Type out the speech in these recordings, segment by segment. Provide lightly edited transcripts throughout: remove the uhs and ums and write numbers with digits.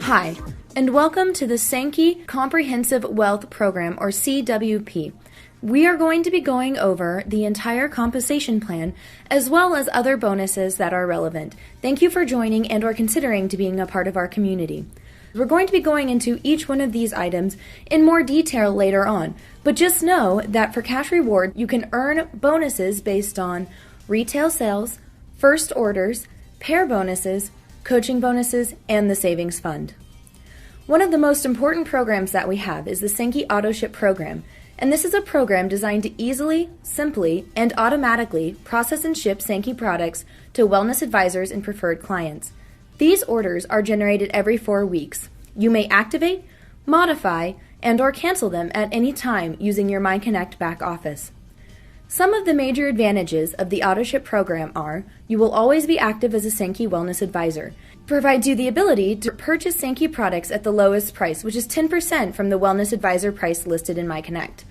Hi, and welcome to the Sanki Comprehensive Wealth Program, or CWP. We are going to be going over the entire compensation plan, as well as other bonuses that are relevant. Thank you for joining and or considering to being a part of our community. We're going to be going into each one of these items in more detail later on, but just know that for cash reward, you can earn bonuses based on retail sales, first orders, pair bonuses, coaching bonuses, and the savings fund. One of the most important programs that we have is the Sanki Auto Ship program, and this is a program designed to easily, simply, and automatically process and ship Sanki products to wellness advisors and preferred clients. These orders are generated every 4 weeks. You may activate, modify, and or cancel them at any time using your MyConnect back office. Some of the major advantages of the AutoShip program are: you will always be active as a Sanki Wellness Advisor. It provides you the ability to purchase Sanki products at the lowest price, which is 10% from the Wellness Advisor price listed in MyConnect.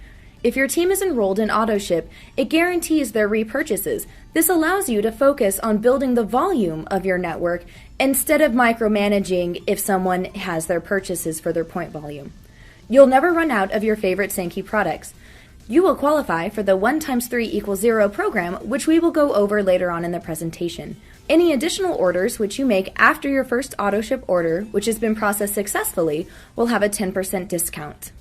If your team is enrolled in AutoShip, it guarantees their repurchases. This allows you to focus on building the volume of your network instead of micromanaging if someone has their purchases for their point volume. You'll never run out of your favorite Sanki products. You will qualify for the 1 × 3 = 0 program, which we will go over later on in the presentation. Any additional orders which you make after your first AutoShip order, which has been processed successfully, will have a 10% discount.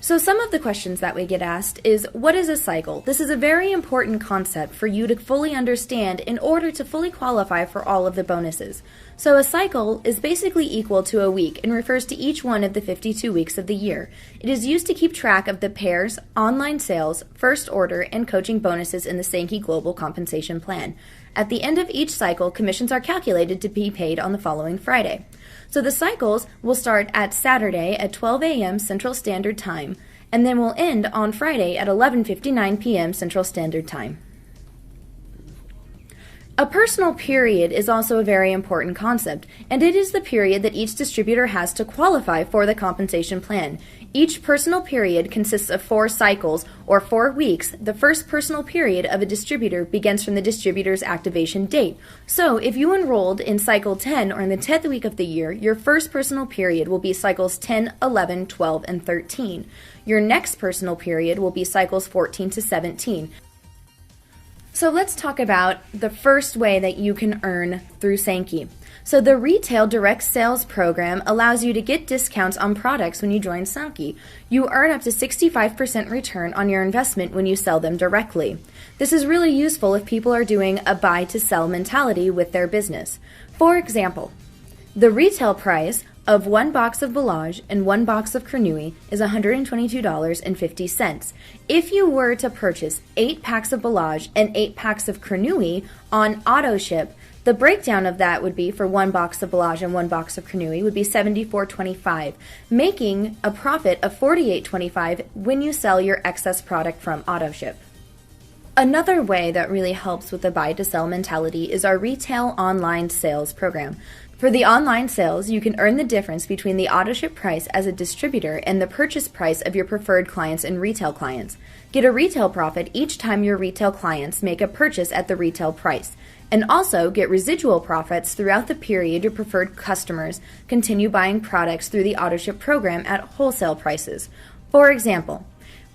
So some of the questions that we get asked is, what is a cycle? This is a very important concept for you to fully understand in order to fully qualify for all of the bonuses. So a cycle is basically equal to a week and refers to each one of the 52 weeks of the year. It is used to keep track of the pairs, online sales, first order, and coaching bonuses in the Sanki Global Compensation Plan. At the end of each cycle, commissions are calculated to be paid on the following Friday. So the cycles will start at Saturday at 12 a.m. Central Standard Time, and then will end on Friday at 11:59 p.m. Central Standard Time. A personal period is also a very important concept, and it is the period that each distributor has to qualify for the compensation plan. Each personal period consists of 4 cycles, or 4 weeks. The first personal period of a distributor begins from the distributor's activation date. So if you enrolled in cycle 10 or in the 10th week of the year, your first personal period will be cycles 10, 11, 12, and 13. Your next personal period will be cycles 14 to 17. So let's talk about the first way that you can earn through Sanki. So the Retail Direct Sales Program allows you to get discounts on products when you join Sanki. You earn up to 65% return on your investment when you sell them directly. This is really useful if people are doing a buy-to-sell mentality with their business. For example, the retail price of 1 box of Bellage and 1 box of Crenouille is $122.50. If you were to purchase 8 packs of Bellage and 8 packs of Crenouille on AutoShip, the breakdown of that would be for 1 box of Bellage and 1 box of Crenouille would be $74.25, making a profit of $48.25 when you sell your excess product from AutoShip. Another way that really helps with the buy-to-sell mentality is our Retail Online Sales Program. For the online sales, you can earn the difference between the AutoShip price as a distributor and the purchase price of your preferred clients and retail clients. Get a retail profit each time your retail clients make a purchase at the retail price, and also get residual profits throughout the period your preferred customers continue buying products through the AutoShip program at wholesale prices. For example,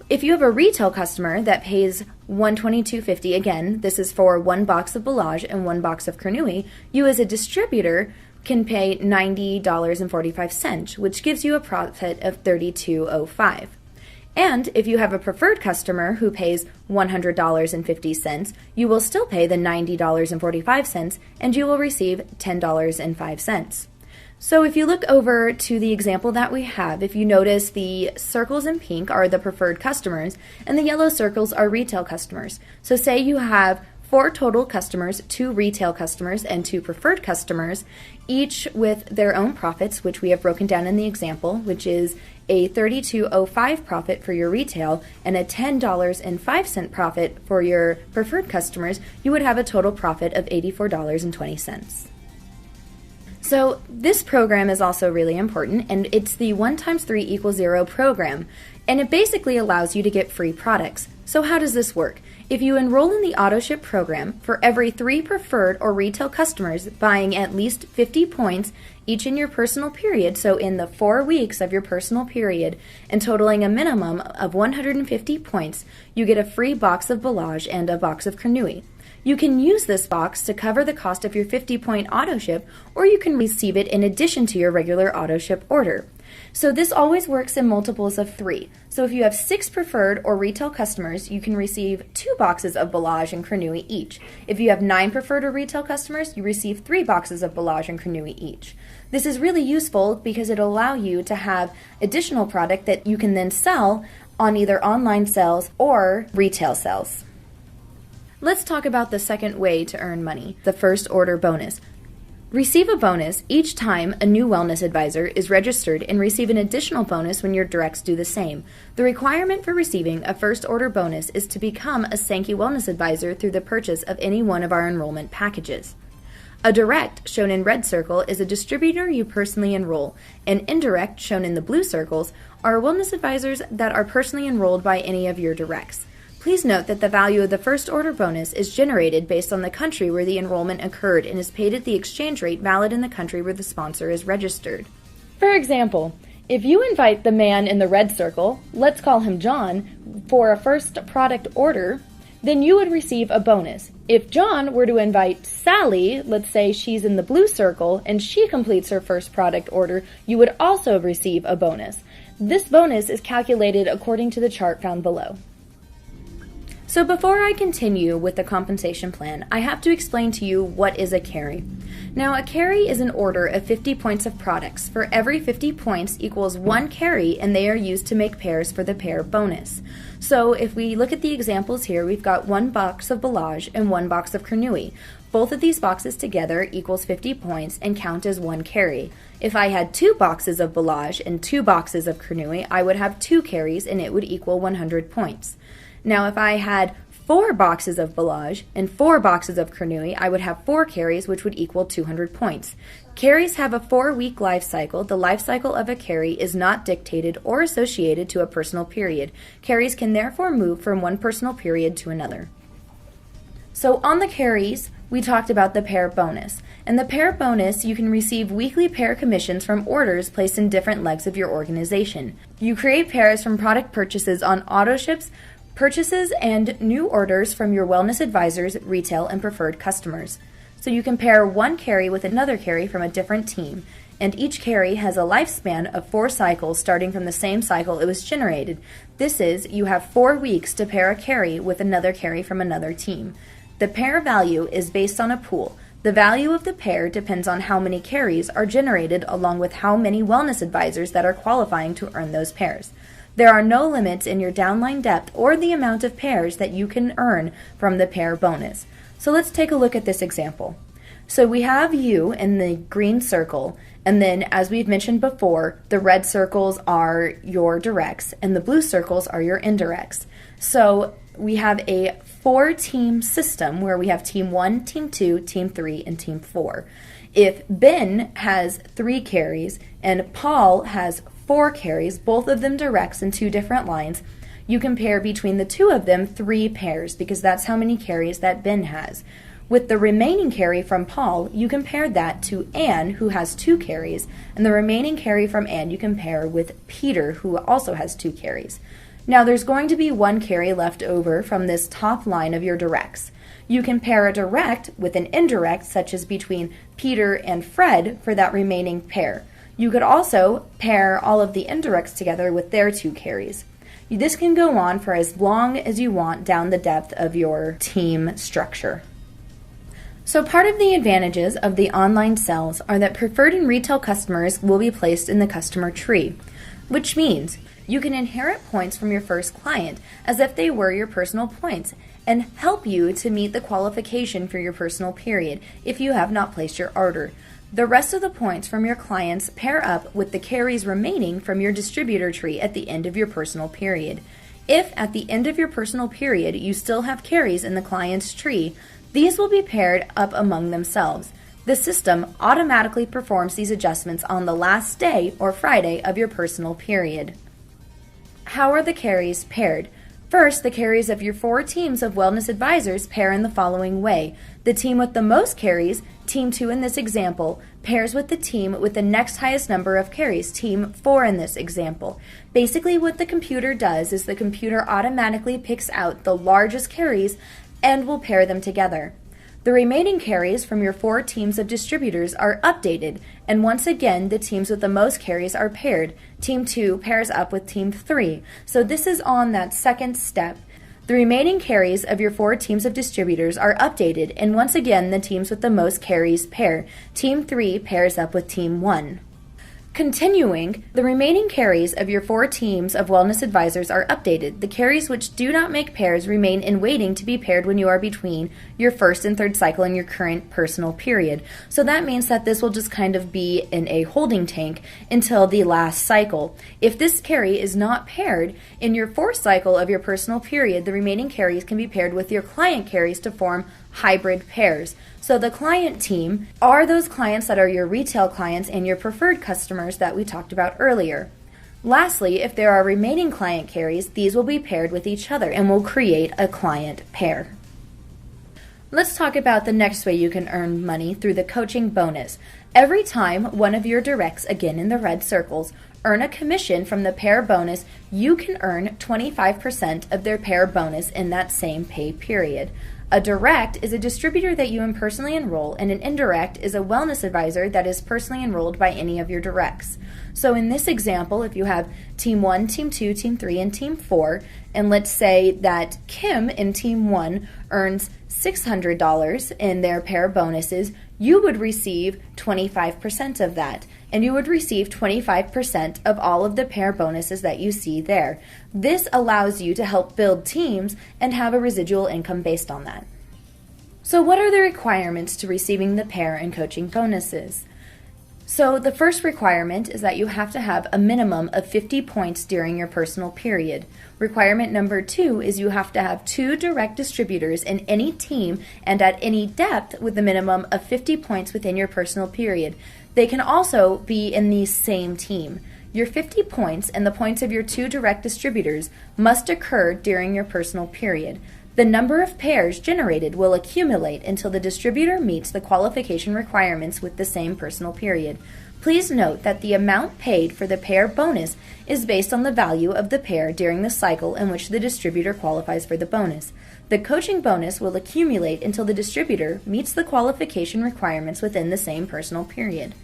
if you have a retail customer that pays $122.50, again, this is for 1 box of Bellage and 1 box of Crenouille, you as a distributor can pay $90.45, which gives you a profit of $32.05. And if you have a preferred customer who pays $100.50, you will still pay the $90.45 and you will receive $10.05. So if you look over to the example that we have, if you notice the circles in pink are the preferred customers and the yellow circles are retail customers. So say you have 4 total customers, 2 retail customers, and 2 preferred customers, each with their own profits, which we have broken down in the example, which is a $32.05 profit for your retail and a $10.05 profit for your preferred customers. You would have a total profit of $84.20. So this program is also really important, and it's the 1 × 3 = 0 program. and it basically allows you to get free products. So how does this work? If you enroll in the AutoShip program, for every 3 preferred or retail customers buying at least 50 points each in your personal period, so in the 4 weeks of your personal period, and totaling a minimum of 150 points, you get a free box of Ballage and a box of Kernui. You can use this box to cover the cost of your 50-point AutoShip, or you can receive it in addition to your regular AutoShip order. So this always works in multiples of 3. So if you have 6 preferred or retail customers, you can receive 2 boxes of Ballage and Kernui each. If you have 9 preferred or retail customers, you receive 3 boxes of Ballage and Kernui each. This is really useful because it'll allow you to have additional product that you can then sell on either online sales or retail sales. Let's talk about the second way to earn money, the first order bonus. Receive a bonus each time a new wellness advisor is registered and receive an additional bonus when your directs do the same. The requirement for receiving a first order bonus is to become a Sanki wellness advisor through the purchase of any one of our enrollment packages. A direct, shown in red circle, is a distributor you personally enroll, and indirect, shown in the blue circles, are wellness advisors that are personally enrolled by any of your directs. Please note that the value of the first order bonus is generated based on the country where the enrollment occurred and is paid at the exchange rate valid in the country where the sponsor is registered. For example, if you invite the man in the red circle, let's call him John, for a first product order, then you would receive a bonus. If John were to invite Sally, let's say she's in the blue circle, and she completes her first product order, you would also receive a bonus. This bonus is calculated according to the chart found below. So before I continue with the compensation plan, I have to explain to you what is a carry. Now, a carry is an order of 50 points of products. For every 50 points equals 1 carry, and they are used to make pairs for the pair bonus. So if we look at the examples here, we've got 1 box of Ballage and 1 box of Kernui. Both of these boxes together equals 50 points and count as 1 carry. If I had 2 boxes of Ballage and 2 boxes of Kernui, I would have 2 carries and it would equal 100 points. Now, if I had 4 boxes of Ballage and 4 boxes of Kernui, I would have 4 carries, which would equal 200 points. Carries have a 4-week life cycle. The life cycle of a carry is not dictated or associated to a personal period. Carries can therefore move from one personal period to another. So on the carries, we talked about the pair bonus. And the pair bonus, you can receive weekly pair commissions from orders placed in different legs of your organization. You create pairs from product purchases on AutoShips, purchases and new orders from your wellness advisors, retail, and preferred customers. So you can pair 1 carry with another carry from a different team, and each carry has a lifespan of 4 cycles starting from the same cycle it was generated. This is, you have 4 weeks to pair a carry with another carry from another team. The pair value is based on a pool. The value of the pair depends on how many carries are generated along with how many wellness advisors that are qualifying to earn those pairs. There are no limits in your downline depth or the amount of pairs that you can earn from the pair bonus. So let's take a look at this example. So we have you in the green circle, and then as we've mentioned before, the red circles are your directs and the blue circles are your indirects. So we have a 4-team system where we have team 1, team 2, team 3, and team 4. If Ben has 3 carries and Paul has 4 carries, both of them directs in 2 different lines, you can pair between the 2 of them 3 pairs because that's how many carries that Ben has. With the remaining carry from Paul, you can pair that to Anne, who has 2 carries, and the remaining carry from Anne you can pair with Peter, who also has 2 carries. Now there's going to be 1 carry left over from this top line of your directs. You can pair a direct with an indirect, such as between Peter and Fred, for that remaining pair. You could also pair all of the indirects together with their 2 carries. This can go on for as long as you want down the depth of your team structure. So part of the advantages of the online sales are that preferred and retail customers will be placed in the customer tree, which means you can inherit points from your first client as if they were your personal points and help you to meet the qualification for your personal period if you have not placed your order. The rest of the points from your clients pair up with the carries remaining from your distributor tree at the end of your personal period. If at the end of your personal period you still have carries in the client's tree, these will be paired up among themselves. The system automatically performs these adjustments on the last day or Friday of your personal period. How are the carries paired? First, the carries of your 4 teams of wellness advisors pair in the following way. The team with the most carries, team 2 in this example, pairs with the team with the next highest number of carries, team 4 in this example. Basically, what the computer does is the computer automatically picks out the largest carries and will pair them together. The remaining carries from your 4 teams of distributors are updated, and once again, the teams with the most carries are paired. Team 2 pairs up with Team 3. So this is on that second step. The remaining carries of your 4 teams of distributors are updated, and once again, the teams with the most carries pair. Team 3 pairs up with Team 1. Continuing, the remaining carries of your 4 teams of wellness advisors are updated. The carries which do not make pairs remain in waiting to be paired when you are between your first and third cycle in your current personal period. So that means that this will just kind of be in a holding tank until the last cycle. If this carry is not paired in your 4th cycle of your personal period, the remaining carries can be paired with your client carries to form hybrid pairs. So the client team are those clients that are your retail clients and your preferred customers that we talked about earlier. Lastly, if there are remaining client carries, these will be paired with each other and will create a client pair. Let's talk about the next way you can earn money through the coaching bonus. Every time one of your directs, again in the red circles, earn a commission from the pair bonus, you can earn 25% of their pair bonus in that same pay period. A direct is a distributor that you personally enroll, and an indirect is a wellness advisor that is personally enrolled by any of your directs. So in this example, if you have Team 1, Team 2, Team 3, and Team 4, and let's say that Kim in Team 1 earns $600 in their pair bonuses, you would receive 25% of that, and you would receive 25% of all of the pair bonuses that you see there. This allows you to help build teams and have a residual income based on that. So what are the requirements to receiving the pair and coaching bonuses? So the first requirement is that you have to have a minimum of 50 points during your personal period. Requirement number 2 is you have to have 2 direct distributors in any team and at any depth with a minimum of 50 points within your personal period. They can also be in the same team. Your 50 points and the points of your 2 direct distributors must occur during your personal period. The number of pairs generated will accumulate until the distributor meets the qualification requirements with the same personal period. Please note that the amount paid for the pair bonus is based on the value of the pair during the cycle in which the distributor qualifies for the bonus. The coaching bonus will accumulate until the distributor meets the qualification requirements within the same personal period.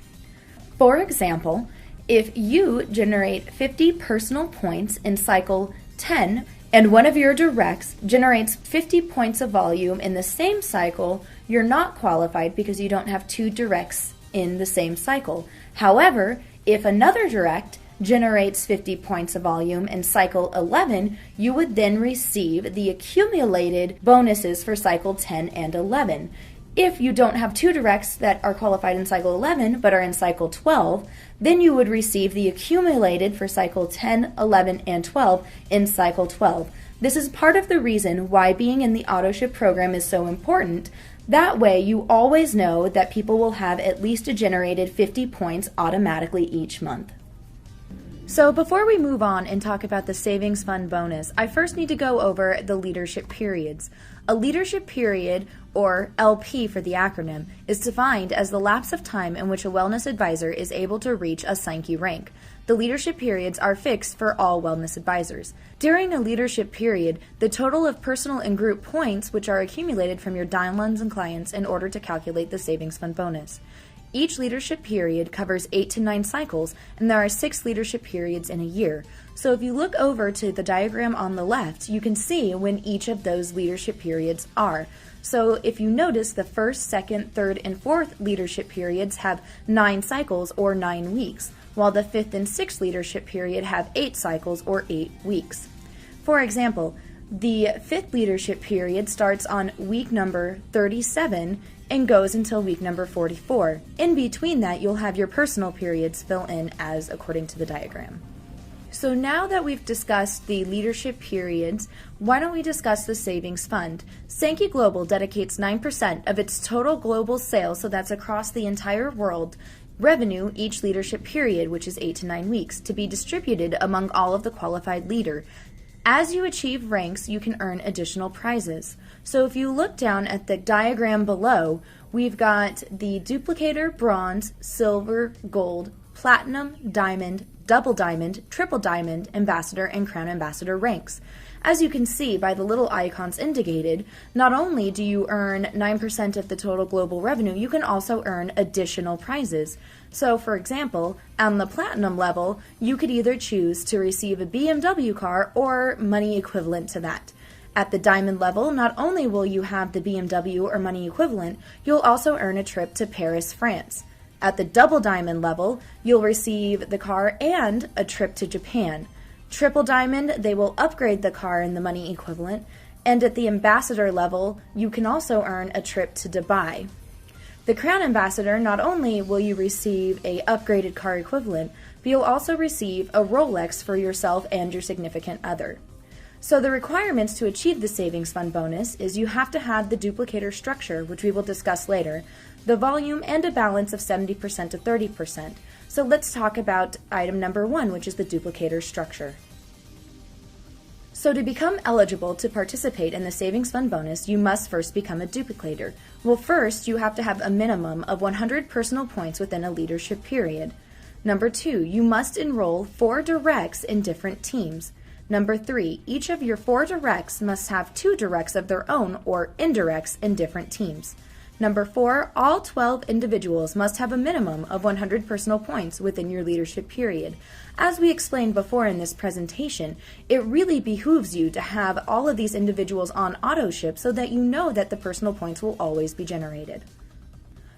For example, if you generate 50 personal points in cycle 10, and one of your directs generates 50 points of volume in the same cycle, you're not qualified because you don't have 2 directs in the same cycle. However, if another direct generates 50 points of volume in cycle 11, you would then receive the accumulated bonuses for cycle 10 and 11. If you don't have 2 directs that are qualified in cycle 11 but are in cycle 12, then you would receive the accumulated for cycle 10, 11, and 12 in cycle 12. This is part of the reason why being in the AutoShip program is so important. That way you always know that people will have at least a generated 50 points automatically each month. So before we move on and talk about the savings fund bonus, I first need to go over the leadership periods. A leadership period, or LP for the acronym, is defined as the lapse of time in which a wellness advisor is able to reach a Sanki rank. The leadership periods are fixed for all wellness advisors. During a leadership period, the total of personal and group points which are accumulated from your downlines and clients in order to calculate the savings fund bonus. Each leadership period covers 8 to 9 cycles, and there are 6 leadership periods in a year. So if you look over to the diagram on the left, you can see when each of those leadership periods are. So if you notice, the first, second, third, and fourth leadership periods have 9 cycles or 9 weeks, while the fifth and sixth leadership period have 8 cycles or 8 weeks. For example, the fifth leadership period starts on week number 37 and goes until week number 44. In between that, you'll have your personal periods fill in as according to the diagram. So now that we've discussed the leadership periods, why don't we discuss the savings fund? Sanki Global dedicates 9% of its total global sales, so that's across the entire world, Revenue each leadership period, which is 8 to 9 weeks, to be distributed among all of the qualified leader. As you achieve ranks, you can earn additional prizes. So if you look down at the diagram below, we've got the duplicator, bronze, silver, gold, platinum, diamond, double diamond, triple diamond, ambassador, and crown ambassador ranks. As you can see by the little icons indicated, not only do you earn 9% of the total global revenue, you can also earn additional prizes. So, for example, on the platinum level, you could either choose to receive a BMW car or money equivalent to that. At the diamond level, not only will you have the BMW or money equivalent, you'll also earn a trip to Paris, France. At the double diamond level, you'll receive the car and a trip to Japan. Triple diamond, they will upgrade the car and the money equivalent. And at the ambassador level, you can also earn a trip to Dubai. The crown ambassador, not only will you receive a upgraded car equivalent, but you'll also receive a Rolex for yourself and your significant other. So the requirements to achieve the savings fund bonus is you have to have the duplicator structure, which we will discuss later, the volume, and a balance of 70% to 30%. So let's talk about item number 1, which is the duplicator structure. So to become eligible to participate in the savings fund bonus, you must first become a duplicator. Well, first, you have to have a minimum of 100 personal points within a leadership period. Number 2, you must enroll 4 directs in different teams. Number 3, each of your 4 directs must have 2 directs of their own or indirects in different teams. Number 4, all 12 individuals must have a minimum of 100 personal points within your leadership period. As we explained before in this presentation, it really behooves you to have all of these individuals on auto ship so that you know that the personal points will always be generated.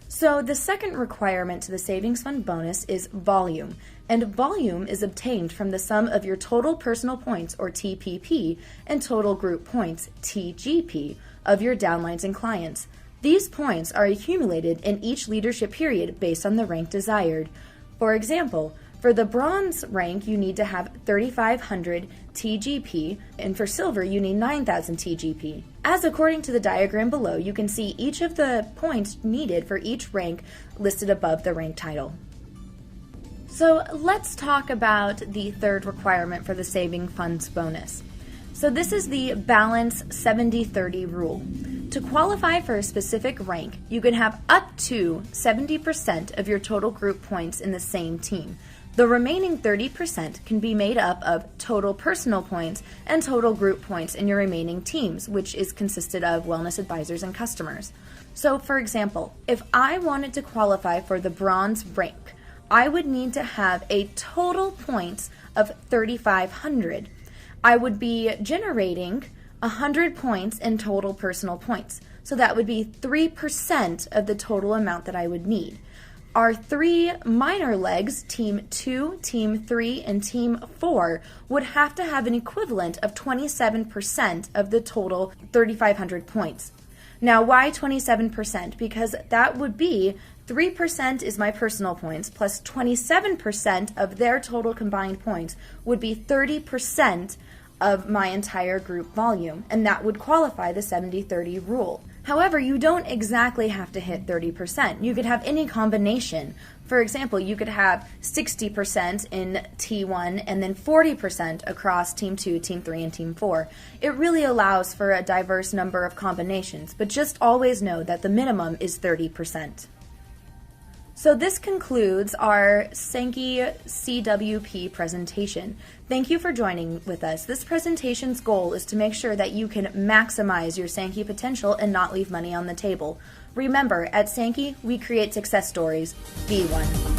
So the second requirement to the savings fund bonus is volume, and volume is obtained from the sum of your total personal points, or TPP, and total group points, TGP, of your downlines and clients. These points are accumulated in each leadership period based on the rank desired. For example, for the bronze rank, you need to have 3,500 TGP, and for silver, you need 9,000 TGP. As according to the diagram below, you can see each of the points needed for each rank listed above the rank title. So let's talk about the third requirement for the saving funds bonus. So this is the balance 70-30 rule. To qualify for a specific rank, you can have up to 70% of your total group points in the same team. The remaining 30% can be made up of total personal points and total group points in your remaining teams, which is consisted of wellness advisors and customers. So for example, if I wanted to qualify for the bronze rank, I would need to have a total points of 3,500. I would be generating 100 points in total personal points. So that would be 3% of the total amount that I would need. Our 3 minor legs, Team 2, Team 3, and Team 4, would have to have an equivalent of 27% of the total 3,500 points. Now, why 27%? Because that would be 3% is my personal points, plus 27% of their total combined points would be 30% of my entire group volume, and that would qualify the 70-30 rule. However, you don't exactly have to hit 30%. You could have any combination. For example, you could have 60% in T1 and then 40% across Team 2, Team 3, and Team 4. It really allows for a diverse number of combinations, but just always know that the minimum is 30%. So this concludes our Sanki CWP presentation. Thank you for joining with us. This presentation's goal is to make sure that you can maximize your Sanki potential and not leave money on the table. Remember, at Sanki, we create success stories. Be one.